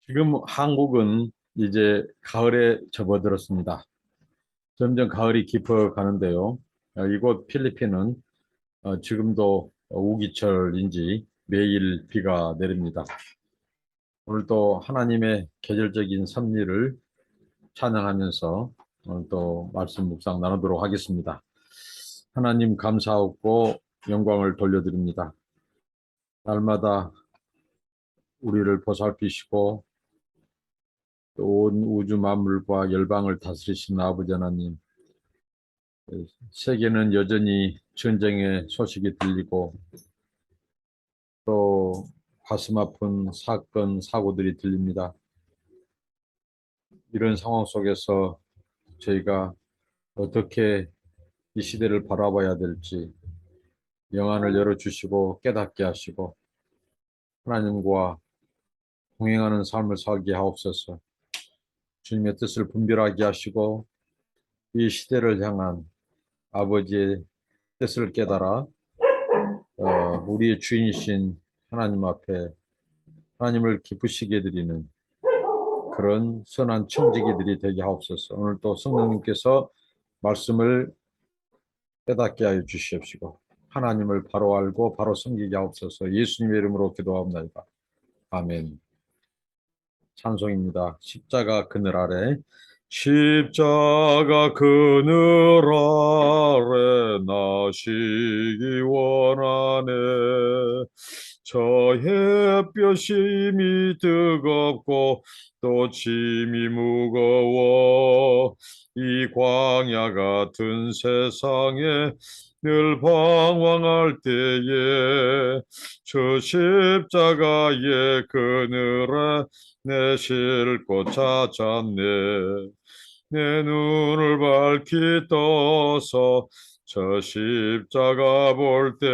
지금 한국은 이제 가을에 접어들었습니다. 점점 가을이 깊어가는데요. 이곳 필리핀은 지금도 우기철인지 매일 비가 내립니다. 오늘도 하나님의 계절적인 섭리를 찬양하면서 오늘 또 말씀 묵상 나누도록 하겠습니다. 하나님 감사하고 영광을 돌려드립니다. 날마다 우리를 보살피시고 온 우주 만물과 열방을 다스리시는 아버지 하나님, 세계는 여전히 전쟁의 소식이 들리고 또 가슴 아픈 사건, 사고들이 들립니다. 이런 상황 속에서 저희가 어떻게 이 시대를 바라봐야 될지 영안을 열어주시고 깨닫게 하시고 하나님과 동행하는 삶을 살게 하옵소서. 주님의 뜻을 분별하게 하시고 이 시대를 향한 아버지의 뜻을 깨달아 우리의 주인이신 하나님 앞에 하나님을 기쁘시게 드리는 그런 선한 청지기들이 되게 하옵소서. 오늘 또 성령님께서 말씀을 깨닫게 하여 주시옵시고 하나님을 바로 알고 바로 섬기게 하옵소서. 예수님의 이름으로 기도하옵나이다. 아멘. 찬송입니다. 십자가 그늘 아래. 십자가 그늘 아래 나시기 원하네. 저 햇볕이 이미 뜨겁고 또 짐이 무거워 이 광야 같은 세상에 늘 방황할 때에 저 십자가의 그늘에 내 싣고 찾았네. 내 눈을 밝히 떠서 저 십자가 볼 때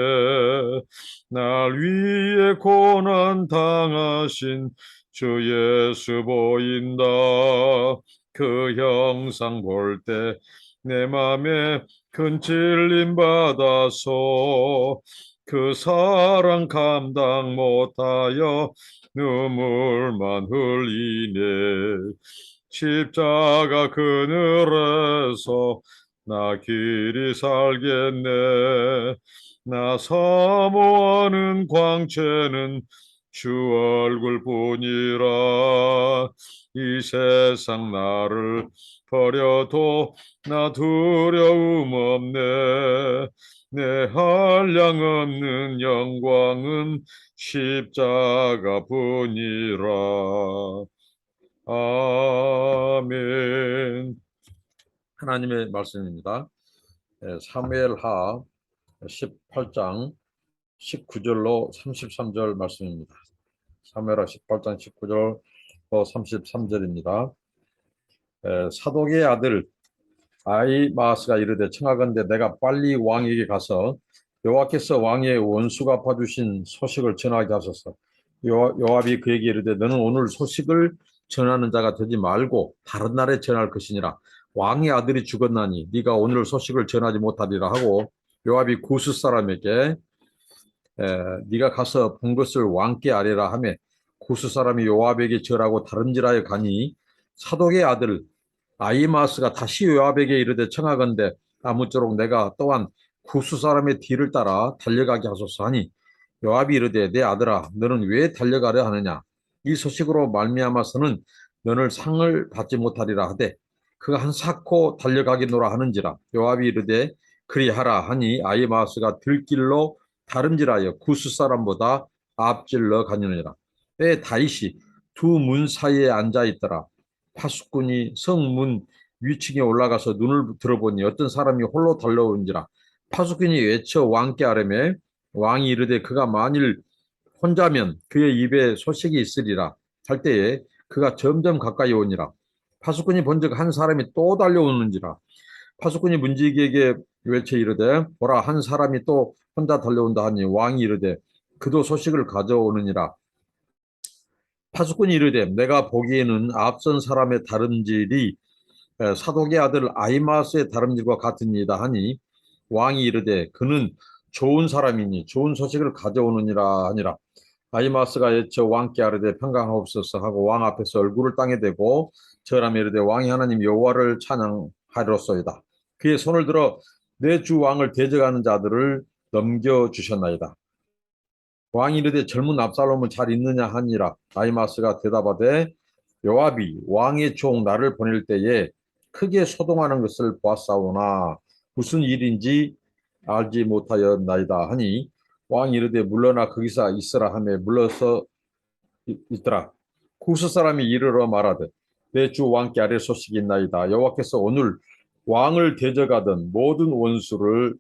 날 위해 고난 당하신 주 예수 보인다. 그 형상 볼 때 내 맘에 큰 찔림 받아서 그 사랑 감당 못하여 눈물만 흘리네. 십자가 그늘에서 나 길이 살겠네. 나 사모하는 광채는 주 얼굴뿐이라. 이 세상 나를 버려도 나 두려움 없네. 내 한량 없는 영광은 십자가뿐이라. 아멘. 하나님의 말씀입니다. 사무엘하 18장 19절로 33절 말씀입니다. 사무엘하 18장 19절 33절입니다. 사독의 아들 아히마아스가 이르되 청하건대 내가 빨리 왕에게 가서 여호와께서 왕의 원수 갚아주신 소식을 전하게 하소서. 요압이 그에게 이르되 너는 오늘 소식을 전하는 자가 되지 말고 다른 날에 전할 것이니라. 왕의 아들이 죽었나니 네가 오늘 소식을 전하지 못하리라 하고 요압이 구스 사람에게 네가 가서 본 것을 왕께 아뢰라 하며 구스 사람이 요압에게 절하고 다름질하여 가니 사독의 아들 아히마아스가 다시 요압에게 이르되 청하건대 아무쪼록 내가 또한 구스 사람의 뒤를 따라 달려가게 하소서 하니 요압이 이르되 내 아들아 너는 왜 달려가려 하느냐. 이 소식으로 말미암아서는 너를 상을 받지 못하리라 하되 그가 한사코 달려가겠노라 하는지라. 요압이 이르되 그리하라 하니 아히마아스가 들길로 다름질하여 구스 사람보다 앞질러 가느니라. 때 다윗이 두 문 사이에 앉아 있더라. 파수꾼이 성문 위층에 올라가서 눈을 들어보니 어떤 사람이 홀로 달려오는지라. 파수꾼이 외쳐 왕께 아뢰매 왕이 이르되 그가 만일 혼자면 그의 입에 소식이 있으리라 할 때에 그가 점점 가까이 오니라. 파수꾼이 본즉 한 사람이 또 달려오는지라. 파수꾼이 문지기에게 외쳐 이르되 보라 한 사람이 또 혼자 달려온다 하니 왕이 이르되 그도 소식을 가져오느니라. 파수꾼이 이르되 내가 보기에는 앞선 사람의 다름질이 사독의 아들 아히마스의 다름질과 같으니이다 하니 왕이 이르되 그는 좋은 사람이니 좋은 소식을 가져오느니라 하니라. 아히마스가 여쳐 왕께 아뢰되 평강하옵소서 하고 왕 앞에서 얼굴을 땅에 대고 절하며 이르되 왕이 하나님 여호와를 찬양하리로소이다. 그의 손을 들어 내 주 왕을 대적하는 자들을 넘겨주셨나이다. 왕이 이르되 젊은 압살롬은 잘 있느냐 하니라. 아히마스가 대답하되 요압이 왕의 종 나를 보낼 때에 크게 소동하는 것을 보았사오나 무슨 일인지 알지 못하였나이다 하니 왕이 이르되 물러나 거기서 있으라 하며 물러서 있더라. 구스 사람이 이르러 말하되 내 주 왕께 아뢰 소식이 있나이다. 여호와께서 오늘 왕을 대적하던 모든 원수를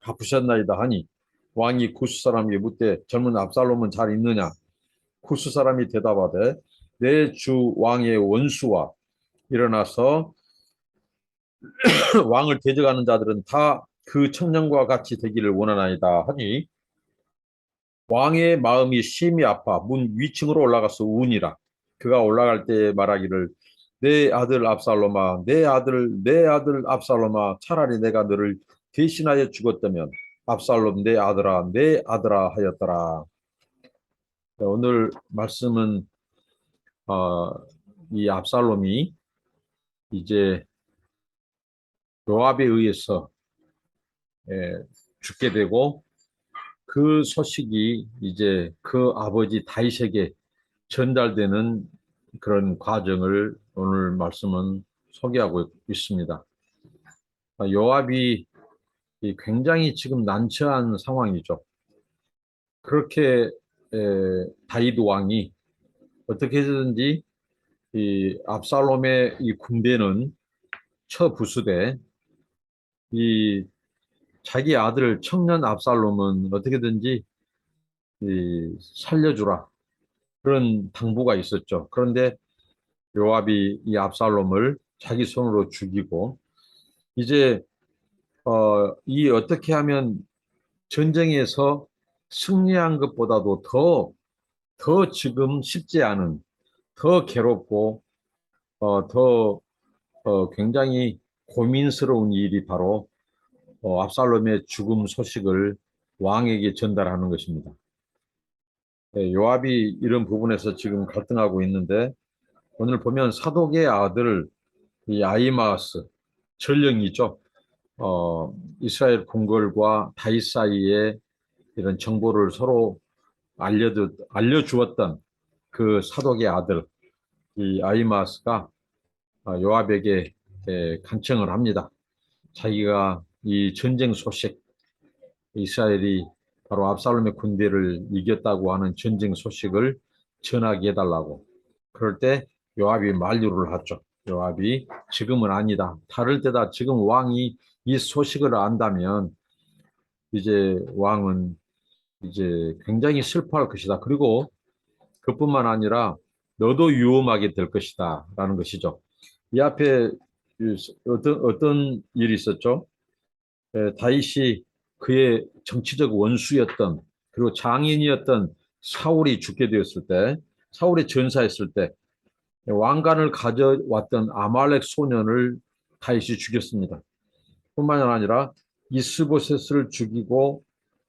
갚으셨나이다 하니 왕이 구스 사람에게 묻되 젊은 압살롬은 잘 있느냐. 구스 사람이 대답하되 내 주 왕의 원수와 일어나서 왕을 대적하는 자들은 다 그 청년과 같이 되기를 원하나이다 하니 왕의 마음이 심히 아파 문 위층으로 올라가서 우니라. 그가 올라갈 때 말하기를 내 아들 압살롬아 내 아들 압살롬아 차라리 내가 너를 대신하여 죽었다면 압살롬 내 아들아 하였더라. 오늘 말씀은 어, 이 압살롬이 이제 요압에 의해서 죽게 되고 그 소식이 이제 그 아버지 다윗에게 전달되는 그런 과정을 오늘 말씀은 소개하고 있습니다. 요압이 굉장히 지금 난처한 상황이죠. 그렇게 다윗 왕이 어떻게든지 이 압살롬의 이 군대는 처부수되 이 자기 아들 청년 압살롬은 어떻게든지 살려주라 그런 당부가 있었죠. 그런데 요압이 이 압살롬을 자기 손으로 죽이고 이제 이 어떻게 하면 전쟁에서 승리한 것보다도 더 지금 쉽지 않은 더 괴롭고 더 굉장히 고민스러운 일이 바로 압살롬의 죽음 소식을 왕에게 전달하는 것입니다. 요압이 이런 부분에서 지금 갈등하고 있는데 오늘 보면 사독의 아들 이 아히마스 전령이죠. 이스라엘 궁궐과 다윗 사이에 이런 정보를 서로 알려주었던 그 사독의 아들 이 아히마스가 요압에게 간청을 합니다. 자기가 이 전쟁 소식, 이스라엘이 바로 압살롬의 군대를 이겼다고 하는 전쟁 소식을 전하게 해달라고. 그럴 때 요압이 만류를 하죠. 요압이 지금은 아니다. 다를 때다. 지금 왕이 이 소식을 안다면 이제 왕은 이제 굉장히 슬퍼할 것이다. 그리고 그뿐만 아니라 너도 위험하게 될 것이다. 라는 것이죠. 이 앞에 어떤 일이 있었죠? 다윗이 그의 정치적 원수였던 그리고 장인이었던 사울이 죽게 되었을 때 사울이 전사했을 때 왕관을 가져왔던 아말렉 소년을 다윗이 죽였습니다. 뿐만 아니라 이스보셋을 죽이고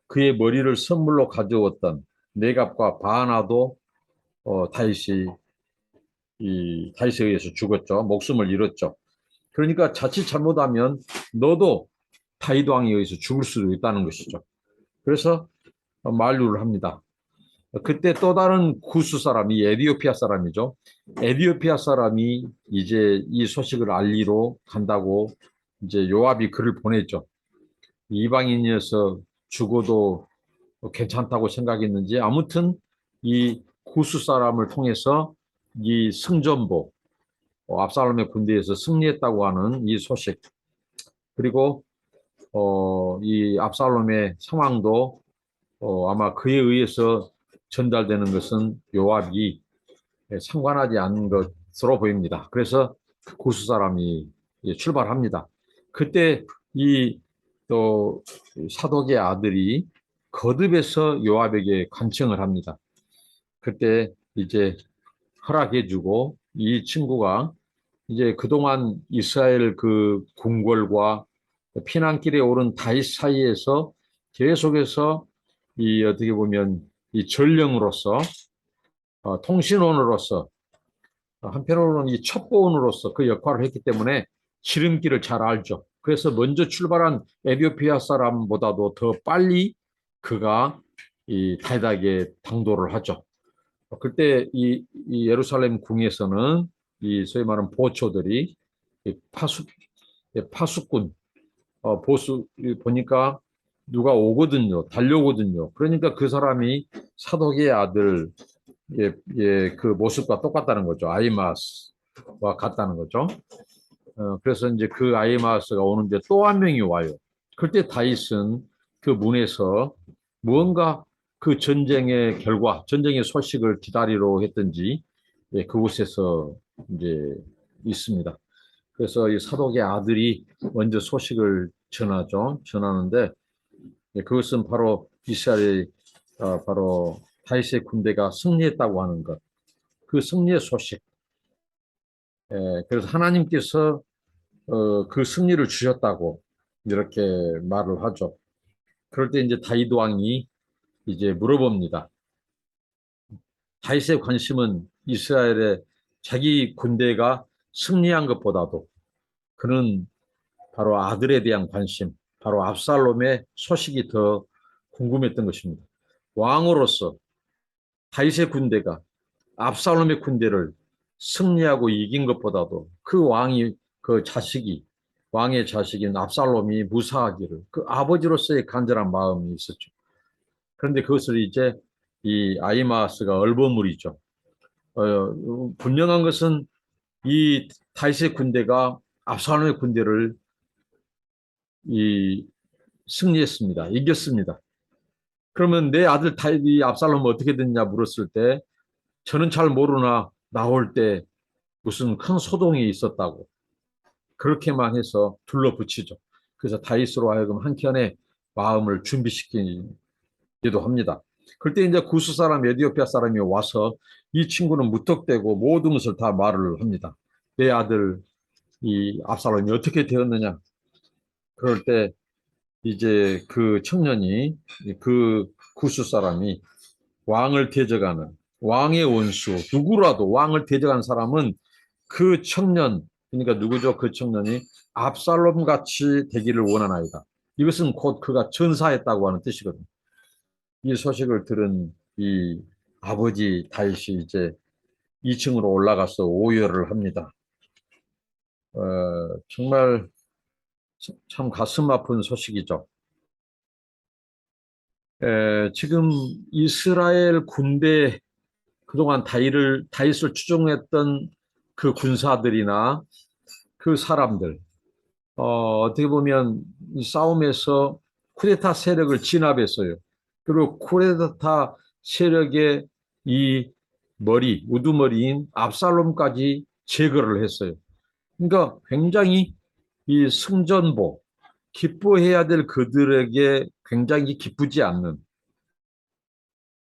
그의 머리를 선물로 가져왔던 네갑과 바하나도 다윗에 의해서 죽었죠. 목숨을 잃었죠. 그러니까 자칫 잘못하면 너도 다윗 왕에 의해서 죽을 수도 있다는 것이죠. 그래서 만류를 합니다. 그때 또 다른 구스 사람이 에디오피아 사람이죠. 에디오피아 사람이 이제 이 소식을 알리러 간다고 이제 요압이 글을 보냈죠. 이방인이어서 죽어도 괜찮다고 생각했는지 아무튼 이 구스 사람을 통해서 이 승전보 압살롬의 군대에서 승리했다고 하는 이 소식 그리고 이 압살롬의 상황도 아마 그에 의해서 전달되는 것은 요압이 상관하지 않는 것으로 보입니다. 그래서 구스 사람이 출발합니다. 그때 이 또 사독의 아들이 거듭해서 요압에게 간청을 합니다. 그때 이제 허락해주고 이 친구가 이제 그동안 이스라엘 그 궁궐과 피난길에 오른 다윗 사이에서 계속해서 이 어떻게 보면 이 전령으로서 통신원으로서 한편으로는 이 첩보원으로서 그 역할을 했기 때문에 지름길을 잘 알죠. 그래서 먼저 출발한 에티오피아 사람보다도 더 빨리 그가 이 타이닥에 당도를 하죠. 그때 이 예루살렘 궁에서는 이 소위 말하는 보초들이 이 파수꾼 보수 보니까 누가 오거든요. 달려오거든요. 그러니까 그 사람이 사독의 아들 그 모습과 똑같다는 거죠. 아이마스와 같다는 거죠. 그래서 이제 그 아이마스가 오는데 또 한 명이 와요. 그때 다윗은 그 문에서 무언가 그 전쟁의 결과, 전쟁의 소식을 기다리러 했던지 그곳에서 이제 있습니다. 그래서 이 사독의 아들이 먼저 소식을 전하죠. 전하는데 그것은 바로 이스라엘의 바로 다윗의 군대가 승리했다고 하는 것. 그 승리의 소식. 그래서 하나님께서 그 승리를 주셨다고 이렇게 말을 하죠. 그럴 때 이제 다윗 왕이 이제 물어봅니다. 다윗의 관심은 이스라엘의 자기 군대가 승리한 것보다도 그는 바로 아들에 대한 관심, 바로 압살롬의 소식이 더 궁금했던 것입니다. 왕으로서 다윗의 군대가 압살롬의 군대를 승리하고 이긴 것보다도 그 왕이 그 자식이 왕의 자식인 압살롬이 무사하기를 그 아버지로서의 간절한 마음이 있었죠. 그런데 그것을 이제 이 아히마아스가 얼버무리죠. 분명한 것은 이 다윗의 군대가 압살롬의 군대를 이 승리했습니다. 이겼습니다. 그러면 내 아들 다윗이 압살롬은 어떻게 됐냐 물었을 때 저는 잘 모르나 나올 때 무슨 큰 소동이 있었다고 그렇게만 해서 둘러붙이죠. 그래서 다윗으로 하여금 한켠에 마음을 준비시키기도 합니다. 그때 이제 구스 사람 에티오피아 사람이 와서 이 친구는 무턱대고 모든 것을 다 말을 합니다. 내 아들 이 압살롬이 어떻게 되었느냐. 그럴 때 이제 그 청년이 그 구스 사람이 왕을 대적하는 왕의 원수 누구라도 왕을 대적한 사람은 그 청년 그러니까 누구죠? 그 청년이 압살롬 같이 되기를 원하나이다. 이것은 곧 그가 전사했다고 하는 뜻이거든요. 이 소식을 들은 이 아버지 다윗이 이제 2층으로 올라가서 오열을 합니다. 정말 참 가슴 아픈 소식이죠. 지금 이스라엘 군대 그동안 다윗을 추종했던 그 군사들이나 그 사람들 어떻게 보면 이 싸움에서 쿠데타 세력을 진압했어요. 그리고 쿠데타 세력의 이 우두머리인 압살롬까지 제거를 했어요. 그러니까 굉장히 이 승전보, 기뻐해야 될 그들에게 굉장히 기쁘지 않는,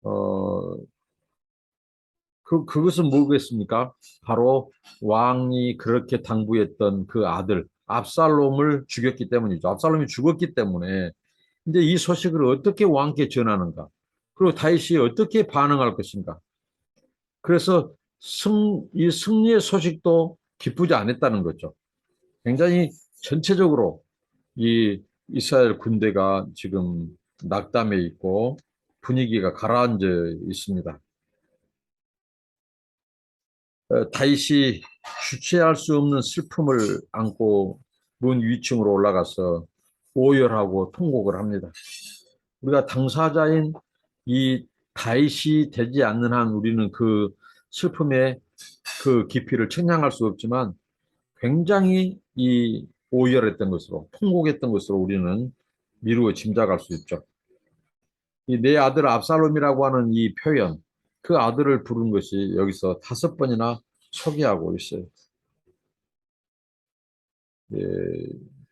어, 그것은 뭐겠습니까? 바로 왕이 그렇게 당부했던 그 아들, 압살롬을 죽였기 때문이죠. 압살롬이 죽었기 때문에 이제 이 소식을 어떻게 왕께 전하는가? 그리고 다윗이 어떻게 반응할 것인가? 그래서 이 승리의 소식도 기쁘지 않았다는 거죠. 굉장히 전체적으로 이 이스라엘 군대가 지금 낙담해 있고 분위기가 가라앉아 있습니다. 다윗이 주체할 수 없는 슬픔을 안고 문 위층으로 올라가서 오열하고 통곡을 합니다. 우리가 당사자인 이 다윗이 되지 않는 한 우리는 그 슬픔의 그 깊이를 측량할 수 없지만 굉장히 이 오열했던 것으로 통곡했던 것으로 우리는 미루어 짐작할 수 있죠. 이 내 아들 압살롬이라고 하는 이 표현, 그 아들을 부른 것이 여기서 5번이나 소개하고 있어요. 예,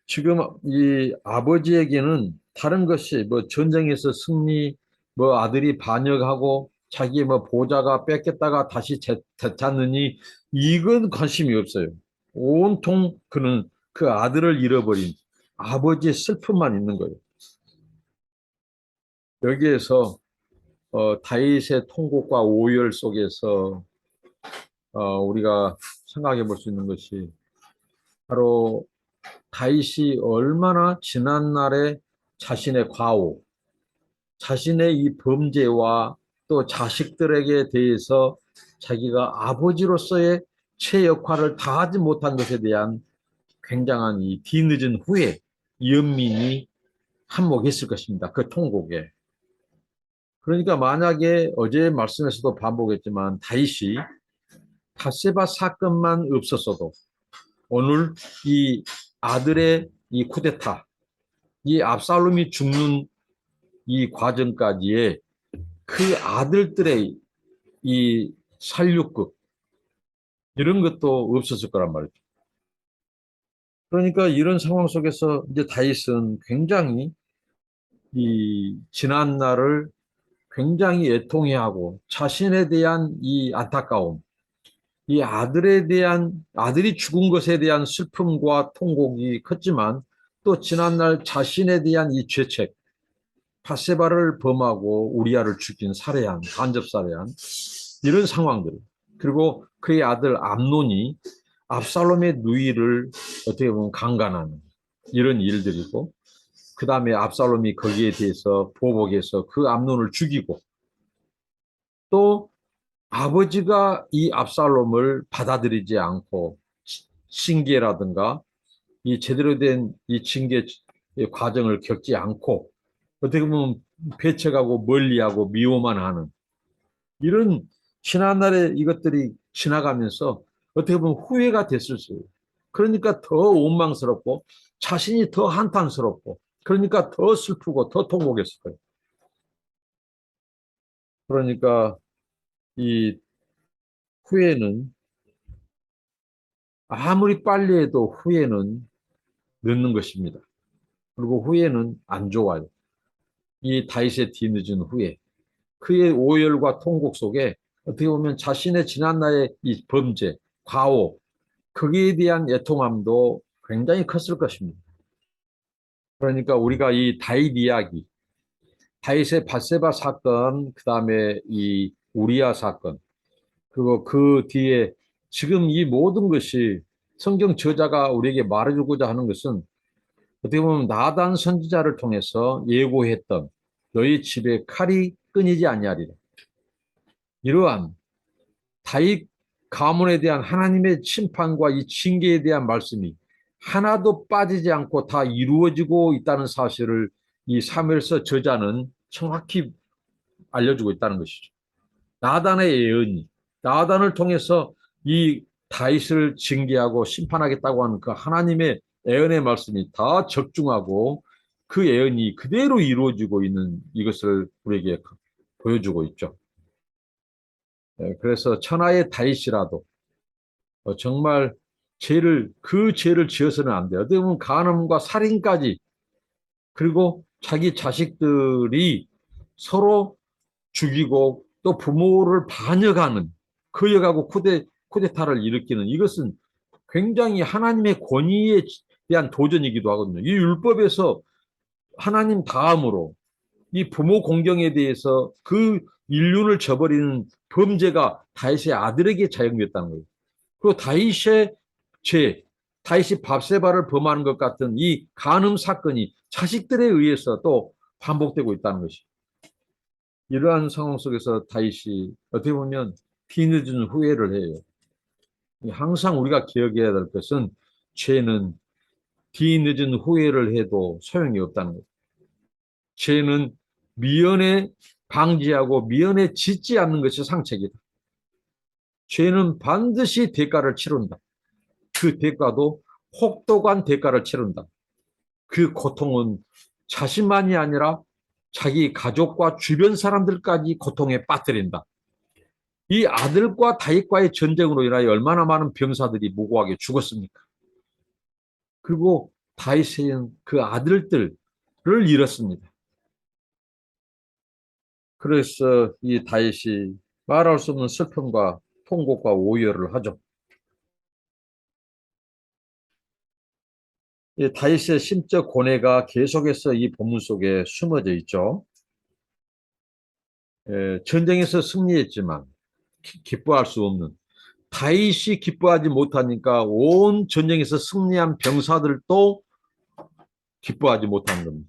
지금 이 아버지에게는 다른 것이 뭐 전쟁에서 승리, 뭐 아들이 반역하고 자기 뭐 보좌가 뺏겼다가 다시 되찾느니 이건 관심이 없어요. 온통 그는 그 아들을 잃어버린 아버지의 슬픔만 있는 거예요. 여기에서 다윗의 통곡과 오열 속에서 우리가 생각해 볼 수 있는 것이 바로 다윗이 얼마나 지난날에 자신의 과오, 자신의 이 범죄와 또 자식들에게 대해서 자기가 아버지로서의 최 역할을 다하지 못한 것에 대한 굉장한 이 뒤늦은 후회, 연민이 한몫했을 것입니다. 그 통곡에. 그러니까 만약에 어제 말씀에서도 반복했지만 다윗이 밧세바 사건만 없었어도 오늘 이 아들의 이 쿠데타, 이 압살롬이 죽는 이 과정까지의 그 아들들의 이 살육극 이런 것도 없었을 거란 말이죠. 그러니까 이런 상황 속에서 이제 다윗은 굉장히 이 지난 날을 굉장히 애통해하고 자신에 대한 이 안타까움, 이 아들에 대한 아들이 죽은 것에 대한 슬픔과 통곡이 컸지만 또 지난날 자신에 대한 이 죄책, 밧세바를 범하고 우리아를 죽인 살해한 간접 살해한 이런 상황들 그리고 그의 아들 암논이 압살롬의 누이를 어떻게 보면 강간하는 이런 일들이고 그 다음에 압살롬이 거기에 대해서 보복해서 그 암논을 죽이고 또 아버지가 이 압살롬을 받아들이지 않고 징계라든가 이 제대로 된 이 징계 과정을 겪지 않고 어떻게 보면 배척하고 멀리하고 미워만 하는 이런 지난날의 이것들이 지나가면서 어떻게 보면 후회가 됐을 수 있어요. 그러니까 더 원망스럽고 자신이 더 한탄스럽고 그러니까 더 슬프고 더 통곡했을 거예요. 그러니까 이 후회는 아무리 빨리 해도 후회는 늦는 것입니다. 그리고 후회는 안 좋아요. 이 다윗의 뒤늦은 후회. 그의 오열과 통곡 속에 어떻게 보면 자신의 지난날의 이 범죄, 과오, 거기에 대한 애통함도 굉장히 컸을 것입니다. 그러니까 우리가 이 다윗 이야기, 다윗의 밧세바 사건, 그 다음에 이 우리아 사건, 그리고 그 뒤에 지금 이 모든 것이 성경 저자가 우리에게 말해주고자 하는 것은 어떻게 보면 나단 선지자를 통해서 예고했던 너희 집에 칼이 끊이지 아니하리라. 이러한 다윗 가문에 대한 하나님의 심판과 이 징계에 대한 말씀이 하나도 빠지지 않고 다 이루어지고 있다는 사실을 이 사무엘서 저자는 정확히 알려주고 있다는 것이죠. 나단의 예언이 나단을 통해서 이 다윗을 징계하고 심판하겠다고 하는 그 하나님의 예언의 말씀이 다 적중하고 그 예언이 그대로 이루어지고 있는 이것을 우리에게 보여주고 있죠. 그래서 천하의 다윗이라도 정말 그 죄를 지어서는 안 돼요. 어떻게 보면 간음과 살인까지 그리고 자기 자식들이 서로 죽이고 또 부모를 반역하는 거역하고 쿠데타를 일으키는 이것은 굉장히 하나님의 권위에 대한 도전이기도 하거든요. 이 율법에서 하나님 다음으로 이 부모 공경에 대해서 그 인륜을 저버리는 범죄가 다윗의 아들에게 자영됐다는 거예요. 그리고 다윗의 죄, 다윗이 밧세바를 범하는 것 같은 이 간음 사건이 자식들에 의해서 또 반복되고 있다는 것이. 이러한 상황 속에서 다윗이 어떻게 보면 뒤늦은 후회를 해요. 항상 우리가 기억해야 될 것은 죄는 뒤늦은 후회를 해도 소용이 없다는 거예요. 죄는 미연에 방지하고 미연에 짓지 않는 것이 상책이다. 죄는 반드시 대가를 치른다. 그 대가도 혹독한 대가를 치른다. 그 고통은 자신만이 아니라 자기 가족과 주변 사람들까지 고통에 빠뜨린다. 이 아들과 다윗과의 전쟁으로 인하여 얼마나 많은 병사들이 무고하게 죽었습니까? 그리고 다윗은 그 아들들을 잃었습니다. 그래서 이 다윗이 말할 수 없는 슬픔과 통곡과 오열을 하죠. 이 다윗의 심적 고뇌가 계속해서 이 본문 속에 숨어져 있죠. 전쟁에서 승리했지만 기뻐할 수 없는, 다윗이 기뻐하지 못하니까 온 전쟁에서 승리한 병사들도 기뻐하지 못한 겁니다.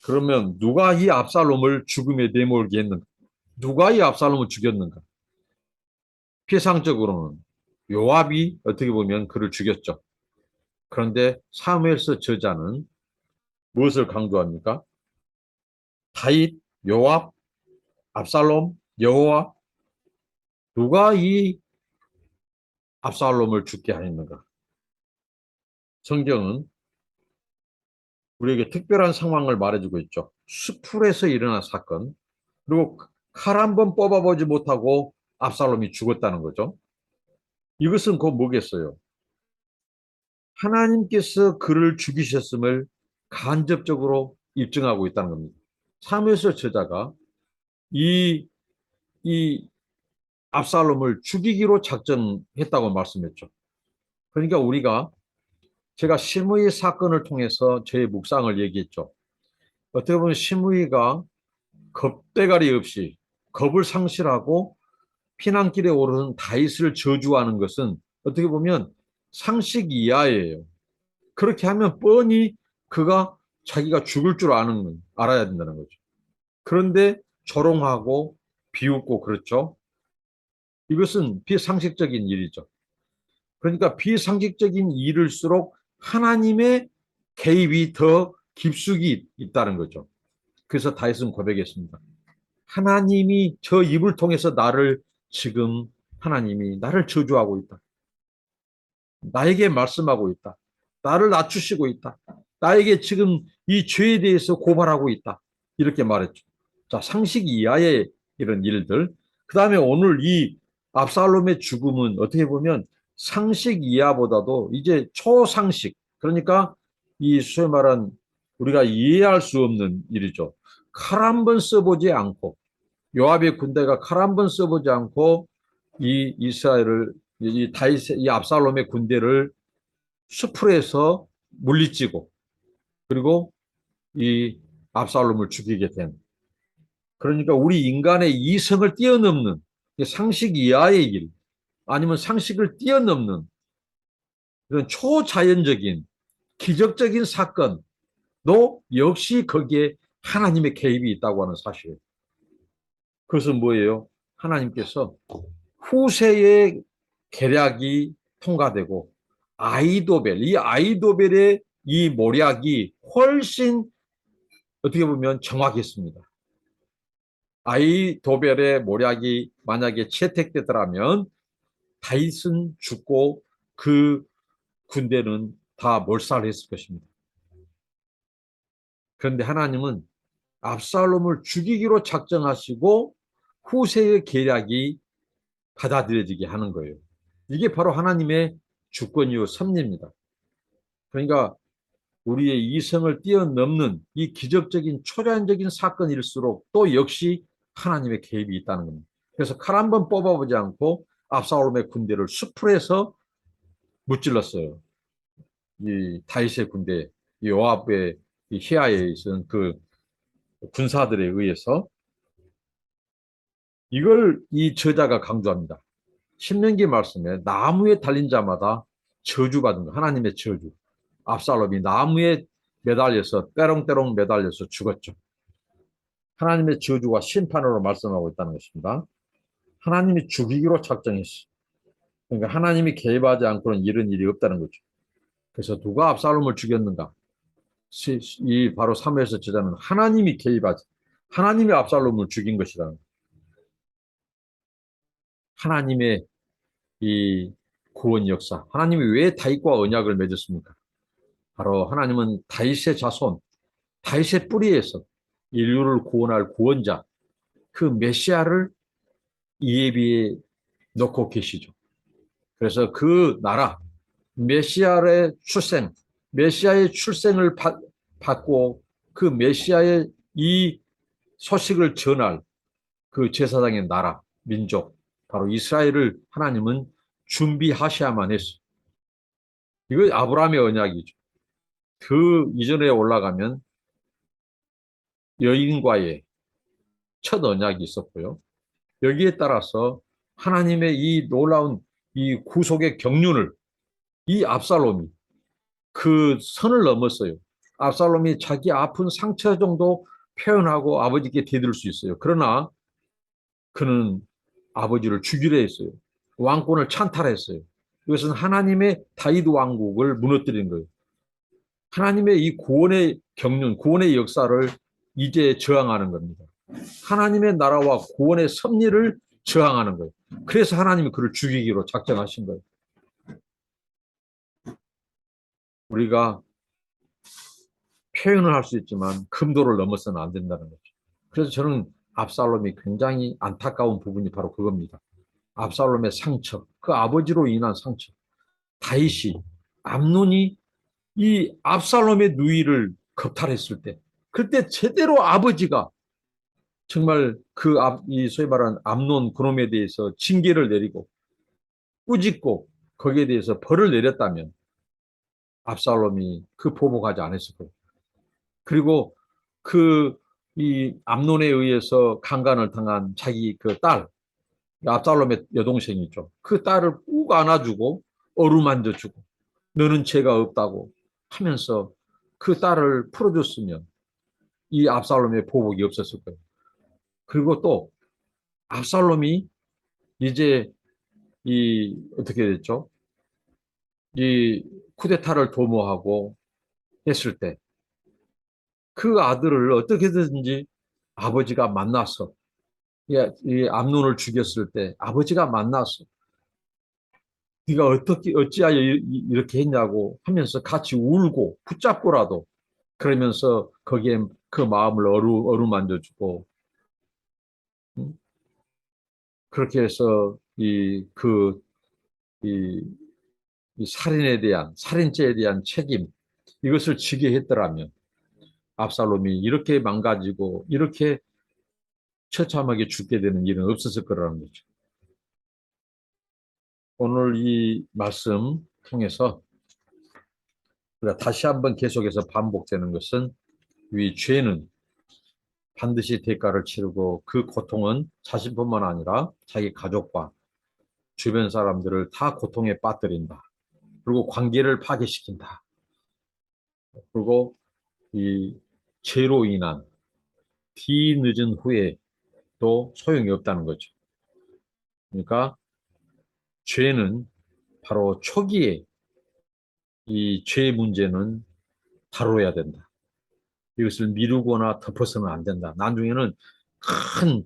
그러면 누가 이 압살롬을 죽음에 내몰게 했는가? 누가 이 압살롬을 죽였는가? 피상적으로는 요압이 어떻게 보면 그를 죽였죠. 그런데 사무엘서 저자는 무엇을 강조합니까? 다윗, 요압, 압살롬, 여호와, 누가 이 압살롬을 죽게 하였는가? 성경은 우리에게 특별한 상황을 말해주고 있죠. 수풀에서 일어난 사건, 그리고 칼 한 번 뽑아보지 못하고 압살롬이 죽었다는 거죠. 이것은 곧 뭐겠어요? 하나님께서 그를 죽이셨음을 간접적으로 입증하고 있다는 겁니다. 사무엘서 저자가 이, 이 압살롬을 죽이기로 작정했다고 말씀했죠. 그러니까 우리가, 제가 시므이 사건을 통해서 저의 묵상을 얘기했죠. 어떻게 보면 시므이가 겁대가리 없이 겁을 상실하고 피난길에 오르는 다윗을 저주하는 것은 어떻게 보면 상식 이하예요. 그렇게 하면 뻔히 그가 자기가 죽을 줄 알아야 된다는 거죠. 그런데 조롱하고 비웃고 그렇죠. 이것은 비상식적인 일이죠. 그러니까 비상식적인 일일수록 하나님의 개입이 더 깊숙이 있다는 거죠. 그래서 다윗은 고백했습니다. 하나님이 저 입을 통해서 지금 하나님이 나를 저주하고 있다. 나에게 말씀하고 있다. 나를 낮추시고 있다. 나에게 지금 이 죄에 대해서 고발하고 있다. 이렇게 말했죠. 자, 상식 이하의 이런 일들. 그 다음에 오늘 이 압살롬의 죽음은 어떻게 보면 상식 이하보다도 이제 초상식. 그러니까 이 소위 말한 우리가 이해할 수 없는 일이죠. 칼 한 번 써보지 않고, 요압의 군대가 칼 한 번 써보지 않고 이 이스라엘을, 이 다윗, 이 압살롬의 군대를 수풀에서 물리치고, 그리고 이 압살롬을 죽이게 된, 그러니까 우리 인간의 이성을 뛰어넘는 상식 이하의 일, 아니면 상식을 뛰어넘는 그런 초자연적인 기적적인 사건도 역시 거기에 하나님의 개입이 있다고 하는 사실이에요. 그것은 뭐예요? 하나님께서 후세의 계략이 통과되고, 이 아이도벨의 이 모략이 훨씬 어떻게 보면 정확했습니다. 아이도벨의 모략이 만약에 채택되더라면 다윗은 죽고 그 군대는 다 몰살했을 것입니다. 그런데 하나님은 압살롬을 죽이기로 작정하시고 후세의 계략이 받아들여지게 하는 거예요. 이게 바로 하나님의 주권이요 섭리입니다. 그러니까 우리의 이성을 뛰어넘는 이 기적적인 초자연적인 사건일수록 또 역시 하나님의 개입이 있다는 겁니다. 그래서 칼 한 번 뽑아보지 않고 압살롬의 군대를 수풀에서 무찔렀어요. 이 다윗의 군대, 이 요압의 이 히아에 있는 그 군사들에 의해서. 이걸 이 저자가 강조합니다. 신명기 말씀에 나무에 달린 자마다 저주받은 거, 하나님의 저주. 압살롬이 나무에 매달려서 때롱때롱 매달려서 죽었죠. 하나님의 저주와 심판으로 말씀하고 있다는 것입니다. 하나님이 죽이기로 작정했어. 그러니까 하나님이 개입하지 않고는 이런 일이 없다는 거죠. 그래서 누가 압살롬을 죽였는가? 이 바로 사무엘서 저자는 하나님이 개입하지, 하나님이 압살롬을 죽인 것이라는 거죠. 하나님의 이 구원 역사. 하나님이 왜 다윗과 언약을 맺었습니까? 바로 하나님은 다윗의 자손, 다윗의 뿌리에서 인류를 구원할 구원자, 그 메시아를 이에비에 놓고 계시죠. 그래서 그 나라, 메시아의 출생을 받고 그 메시아의 이 소식을 전할 그 제사장의 나라, 민족, 바로 이스라엘을 하나님은 준비하셔야만 했어. 이거 아브라함의 언약이죠. 그 이전에 올라가면 여인과의 첫 언약이 있었고요. 여기에 따라서 하나님의 이 놀라운 이 구속의 경륜을 이 압살롬이 그 선을 넘었어요. 압살롬이 자기 아픈 상처 정도 표현하고 아버지께 대들 수 있어요. 그러나 그는 아버지를 죽이려 했어요. 왕권을 찬탈했어요. 이것은 하나님의 다윗 왕국을 무너뜨린 거예요. 하나님의 이 구원의 경륜, 구원의 역사를 이제 저항하는 겁니다. 하나님의 나라와 구원의 섭리를 저항하는 거예요. 그래서 하나님이 그를 죽이기로 작정하신 거예요. 우리가 표현을 할 수 있지만 금도를 넘어서는 안 된다는 거죠. 그래서 저는 압살롬이 굉장히 안타까운 부분이 바로 그겁니다. 압살롬의 상처, 그 아버지로 인한 상처. 다윗이, 암논이 이 압살롬의 누이를 겁탈했을 때, 그때 제대로 아버지가 정말 이 소위 말하는 암논 그놈에 대해서 징계를 내리고 꾸짖고 거기에 대해서 벌을 내렸다면 압살롬이 그 보복하지 않았을 거예요. 그리고 이 암논에 의해서 강간을 당한 자기 그 딸, 압살롬의 여동생이죠. 그 딸을 꾹 안아주고 어루만져주고 너는 죄가 없다고 하면서 그 딸을 풀어줬으면 이 압살롬의 보복이 없었을 거예요. 그리고 또 압살롬이 이제 어떻게 됐죠? 이 쿠데타를 도모하고 했을 때 그 아들을 어떻게든지 아버지가 만나서 이 암논을 죽였을 때 아버지가 만나서 네가 어찌하여 이렇게 했냐고 하면서 같이 울고 붙잡고라도 그러면서 거기에 그 마음을 어루만져주고 그렇게 해서 이, 이 살인죄에 대한 책임 이것을 지게 했더라면 압살롬이 이렇게 망가지고 이렇게 처참하게 죽게 되는 일은 없었을 거라는 거죠. 오늘 이 말씀 통해서 다시 한번 계속해서 반복되는 것은 이 죄는 반드시 대가를 치르고 그 고통은 자신뿐만 아니라 자기 가족과 주변 사람들을 다 고통에 빠뜨린다. 그리고 관계를 파괴시킨다. 그리고 이 죄로 인한 뒤늦은 후회도 소용이 없다는 거죠. 그러니까 죄는 바로 초기에 이 죄 문제는 다뤄야 된다. 이것을 미루거나 덮어서는 안 된다. 나중에는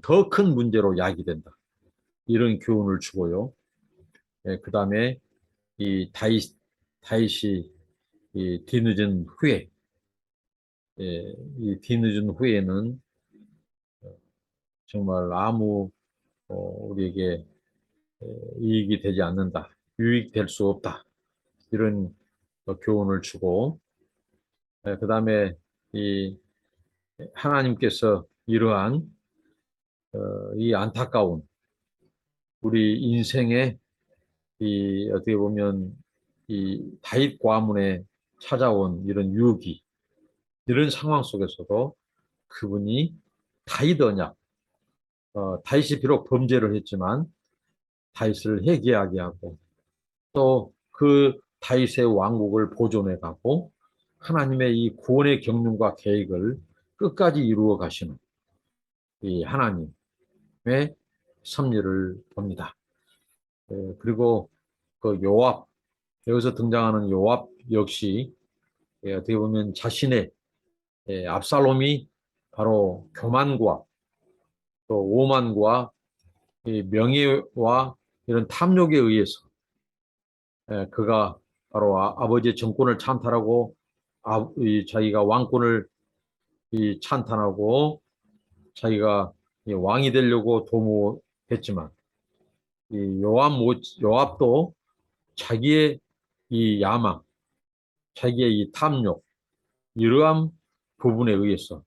더 큰 문제로 야기된다. 이런 교훈을 주고요. 그 다음에 다윗이 이 뒤늦은 후회, 이 뒤늦은 후회는 정말 아무 우리에게 이익이 되지 않는다. 유익될 수 없다. 이런 교훈을 주고, 그 다음에 이 하나님께서 이러한 이 안타까운 우리 인생의 어떻게 보면 이 다윗 과문에 찾아온 이런 유기, 이런 상황 속에서도 그분이 다윗 언약, 다윗이 비록 범죄를 했지만 다윗을 회개하게 하고 또 그 다윗의 왕국을 보존해 가고 하나님의 이 구원의 경륜과 계획을 끝까지 이루어 가시는 이 하나님의 섭리를 봅니다. 그리고 그 요압, 여기서 등장하는 요압 역시 어떻게 보면 자신의 압살롬이 바로 교만과 또 오만과 명예와 이런 탐욕에 의해서 그가 바로 아버지의 정권을 찬탈하고 자기가 왕권을 찬탄하고 자기가 왕이 되려고 도모했지만 요압도 자기의 이 야망, 자기의 이 탐욕 이러한 부분에 의해서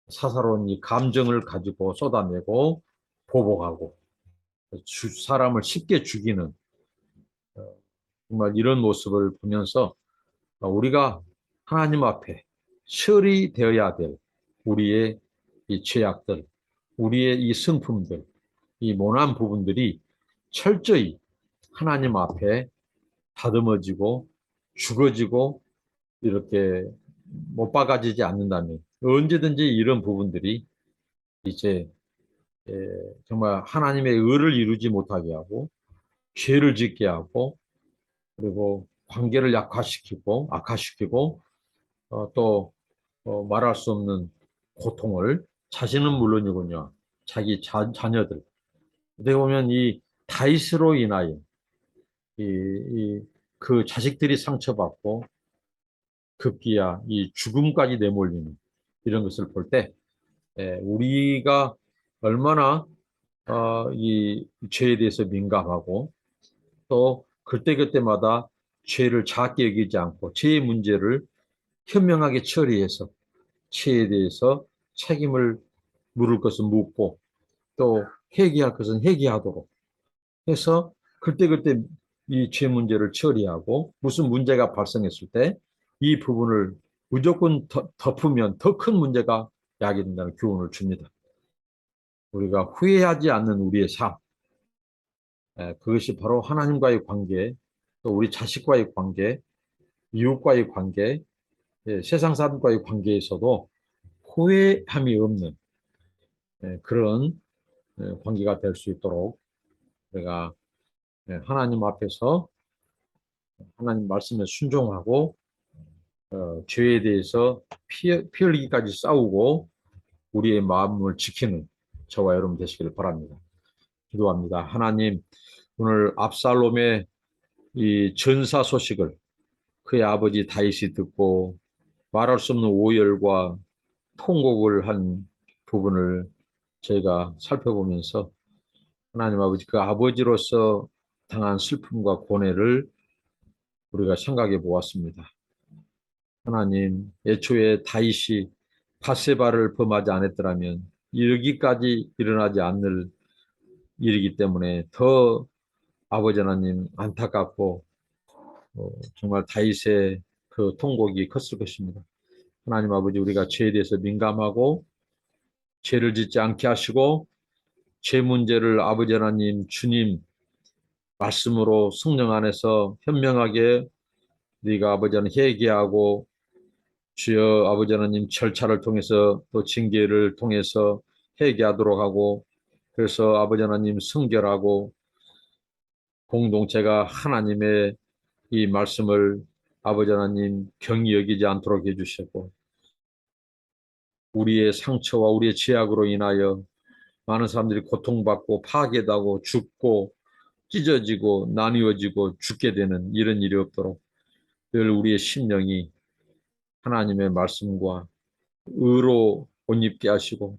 사사로운 이 감정을 가지고 쏟아내고 보복하고 사람을 쉽게 죽이는 정말 이런 모습을 보면서 우리가 하나님 앞에 처리되어야 될 우리의 이 죄악들 우리의 이 성품들, 이 모난 부분들이 철저히 하나님 앞에 다듬어지고 죽어지고 이렇게 못 박아지지 않는다면 언제든지 이런 부분들이 이제 정말 하나님의 의를 이루지 못하게 하고 죄를 짓게 하고 그리고 관계를 약화시키고 악화시키고 또 말할 수 없는 고통을 자신은 물론이군요. 자기 자녀들. 어떻게 보면 이 다윗으로 인하여 그 자식들이 상처받고 급기야 이 죽음까지 내몰리는 이런 것을 볼 때 우리가 얼마나 이 죄에 대해서 민감하고 또 그때그때마다 죄를 작게 여기지 않고 죄의 문제를 현명하게 처리해서 죄에 대해서 책임을 물을 것은 묻고 또 회개할 것은 회개하도록 해서 그때그때 이 죄 문제를 처리하고 무슨 문제가 발생했을 때 이 부분을 무조건 덮으면 더 큰 문제가 야기된다는 교훈을 줍니다. 우리가 후회하지 않는 우리의 삶, 그것이 바로 하나님과의 관계, 또 우리 자식과의 관계, 이웃과의 관계, 세상 사람과의 관계에서도 후회함이 없는 그런 관계가 될 수 있도록 우리가 하나님 앞에서 하나님 말씀에 순종하고 죄에 대해서 피 흘리기까지 싸우고 우리의 마음을 지키는 저와 여러분 되시기를 바랍니다. 기도합니다. 하나님, 오늘 압살롬의 이 전사 소식을 그의 아버지 다윗이 듣고 말할 수 없는 오열과 통곡을 한 부분을 저희가 살펴보면서 하나님 아버지 그 아버지로서 당한 슬픔과 고뇌를 우리가 생각해 보았습니다. 하나님, 애초에 다윗이 밧세바를 범하지 않았더라면 여기까지 일어나지 않을 일이기 때문에 더 아버지 하나님 안타깝고 정말 다윗의 그 통곡이 컸을 것입니다. 하나님 아버지 우리가 죄에 대해서 민감하고 죄를 짓지 않게 하시고 죄 문제를 아버지 하나님 주님 말씀으로 성령 안에서 현명하게 우리가 아버지 하나님 회개하고 주여 아버지 하나님 절차를 통해서 또 징계를 통해서 회개하도록 하고 그래서 아버지 하나님 성결하고 공동체가 하나님의 이 말씀을 아버지 하나님 경히 여기지 않도록 해주시고 우리의 상처와 우리의 죄악으로 인하여 많은 사람들이 고통받고 파괴되고 죽고 찢어지고 나뉘어지고 죽게 되는 이런 일이 없도록 늘 우리의 심령이 하나님의 말씀과 의로 옷 입게 하시고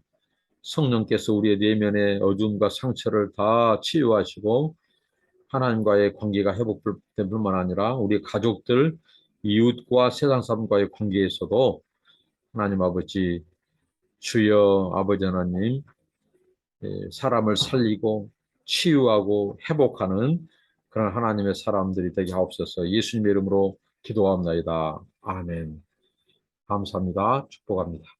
성령께서 우리의 내면의 어둠과 상처를 다 치유하시고 하나님과의 관계가 회복될 뿐만 아니라 우리 가족들, 이웃과 세상 사람과의 관계에서도 하나님 아버지 주여 아버지 하나님 사람을 살리고 치유하고 회복하는 그런 하나님의 사람들이 되게 하옵소서. 예수님의 이름으로 기도합니다. 아멘. 감사합니다. 축복합니다.